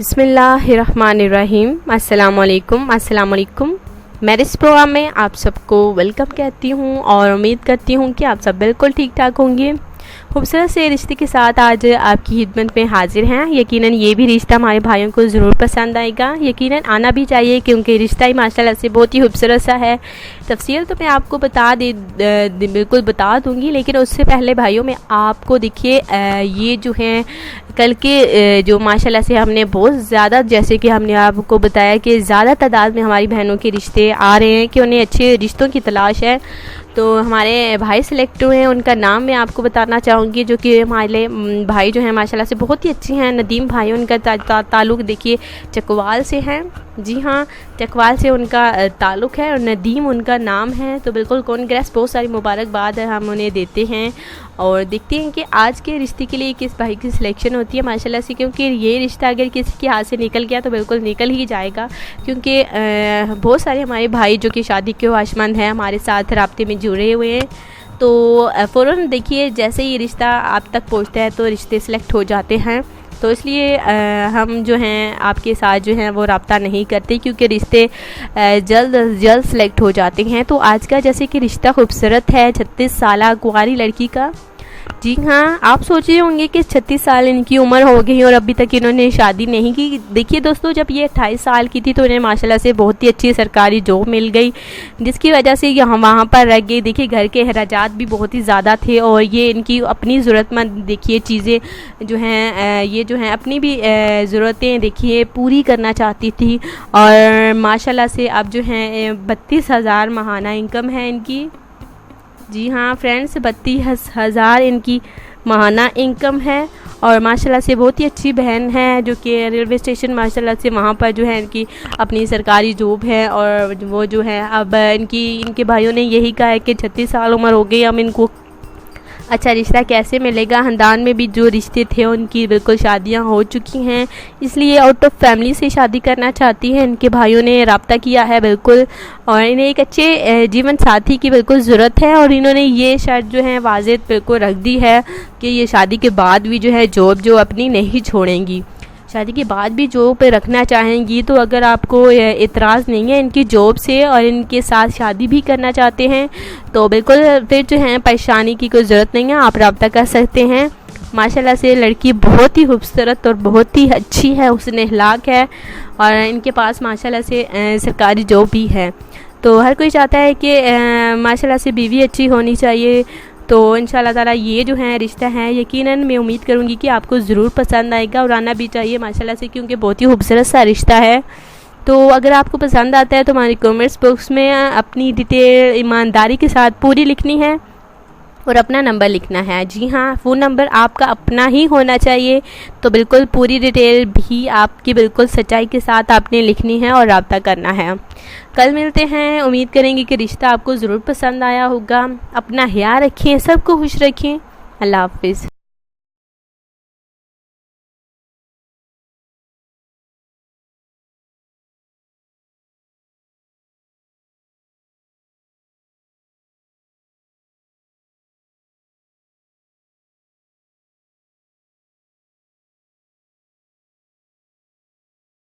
बिस्मिल्लाहिर्रहमानिर्रहीम। अस्सलाम वालेकुम। मैरिज प्रोग्राम में आप सबको वेलकम कहती हूँ और उम्मीद करती हूँ कि आप सब बिल्कुल ठीक ठाक होंगे। खूबसूरत से रिश्ते के साथ आज आपकी खिदमत में हाजिर हैं। यकीनन ये भी रिश्ता हमारे भाइयों को ज़रूर पसंद आएगा, यकीनन आना भी चाहिए क्योंकि रिश्ता ही माशाल्लाह से बहुत ही खूबसूरत सा है। तफसील तो मैं आपको बिल्कुल बता दूंगी, लेकिन उससे पहले भाइयों में आपको देखिए ये जो है कल के जो माशाल्लाह से हमने बहुत ज़्यादा, जैसे कि हमने आपको बताया कि ज़्यादा तादाद में हमारी बहनों के रिश्ते आ रहे हैं कि उन्हें अच्छे रिश्तों की तलाश है। तो हमारे भाई सिलेक्ट हुए हैं, उनका नाम मैं आपको बताना चाहूँगी, जो कि हमारे भाई जो हैं माशाल्लाह से बहुत ही अच्छी हैं। नदीम भाई उनका ताल्लुक़ देखिए चकवाल से है। जी हाँ, चकवाल से उनका ताल्लुक़ है और नदीम उनका नाम है। तो बिल्कुल कॉन्ग्रेस, बहुत सारी मुबारकबाद हम उन्हें देते हैं और देखते हैं कि आज के रिश्ते के लिए किस भाई की सिलेक्शन होती है माशाल्लाह से, क्योंकि ये रिश्ता अगर किसी के हाथ से निकल गया तो बिल्कुल निकल ही जाएगा। क्योंकि बहुत सारे हमारे भाई जो कि शादी के ख्वाहिशमंद हैं हमारे साथ राब्ते में जुड़े हुए हैं। तो फ़ौरन देखिए जैसे ही रिश्ता आप तक पहुंचता है तो रिश्ते सिलेक्ट हो जाते हैं। तो इसलिए हम जो हैं आपके साथ जो हैं वो रब्ता नहीं करते, क्योंकि रिश्ते जल्द अज जल्द सेलेक्ट हो जाते हैं। तो आज का जैसे कि रिश्ता खूबसूरत है 36 साल कुंवारी लड़की का। जी हाँ, आप सोच रहे होंगे कि 36 साल इनकी उम्र हो गई और अभी तक इन्होंने शादी नहीं की। देखिए दोस्तों, जब ये 28 साल की थी तो इन्हें माशाल्लाह से बहुत ही अच्छी सरकारी जॉब मिल गई, जिसकी वजह से यहाँ वहाँ पर रह गई। देखिए घर के अखराजात भी बहुत ही ज़्यादा थे और ये इनकी अपनी ज़रूरतमंद देखिए चीज़ें जो हैं ये जो हैं अपनी भी ज़रूरतें देखिए पूरी करना चाहती थी। और माशाल्लाह से अब जो हैं 32,000 माहाना इनकम है इनकी। जी हाँ फ्रेंड्स, 32,000 इनकी माहाना इनकम है और माशाल्लाह से बहुत ही अच्छी बहन है, जो कि रेलवे स्टेशन माशाल्लाह से वहाँ पर जो है इनकी अपनी सरकारी जॉब है। और वो जो है अब इनके भाइयों ने यही कहा है कि 36 साल उम्र हो गई, अब इनको अच्छा रिश्ता कैसे मिलेगा। खानदान में भी जो रिश्ते थे उनकी बिल्कुल शादियां हो चुकी हैं, इसलिए आउट ऑफ फैमिली से शादी करना चाहती हैं। इनके भाइयों ने रब्ता किया है बिल्कुल, और इन्हें एक अच्छे जीवन साथी की बिल्कुल ज़रूरत है। और इन्होंने ये शर्त जो है वाज़ेह बिल्कुल रख दी है कि ये शादी के बाद भी जो है जॉब जो अपनी नहीं छोड़ेंगी, शादी के बाद भी जॉब पे रखना चाहेंगी। तो अगर आपको इतराज़ नहीं है इनकी जॉब से और इनके साथ शादी भी करना चाहते हैं तो बिल्कुल फिर जो है परेशानी की कोई ज़रूरत नहीं है, आप रब्ता कर सकते हैं। माशाल्लाह से लड़की बहुत ही खूबसूरत और बहुत ही अच्छी है, हुस्न अखलाक है और इनके पास माशाल्लाह से सरकारी जॉब भी है। तो हर कोई चाहता है कि माशाल्लाह से बीवी अच्छी होनी चाहिए। तो इंशाल्लाह ताला ये जो है रिश्ता है यकीनन मैं उम्मीद करूँगी कि आपको ज़रूर पसंद आएगा और आना भी चाहिए माशाल्लाह से, क्योंकि बहुत ही खूबसूरत सा रिश्ता है। तो अगर आपको पसंद आता है तो हमारी कमेंट्स बॉक्स में अपनी डिटेल ईमानदारी के साथ पूरी लिखनी है और अपना नंबर लिखना है। जी हाँ, फ़ोन नंबर आपका अपना ही होना चाहिए। तो बिल्कुल पूरी डिटेल भी आपकी बिल्कुल सच्चाई के साथ आपने लिखनी है और रब्ता करना है। कल मिलते हैं, उम्मीद करेंगे कि रिश्ता आपको ज़रूर पसंद आया होगा। अपना ख्याल रखें, सबको खुश रखें। अल्लाह हाफिज़।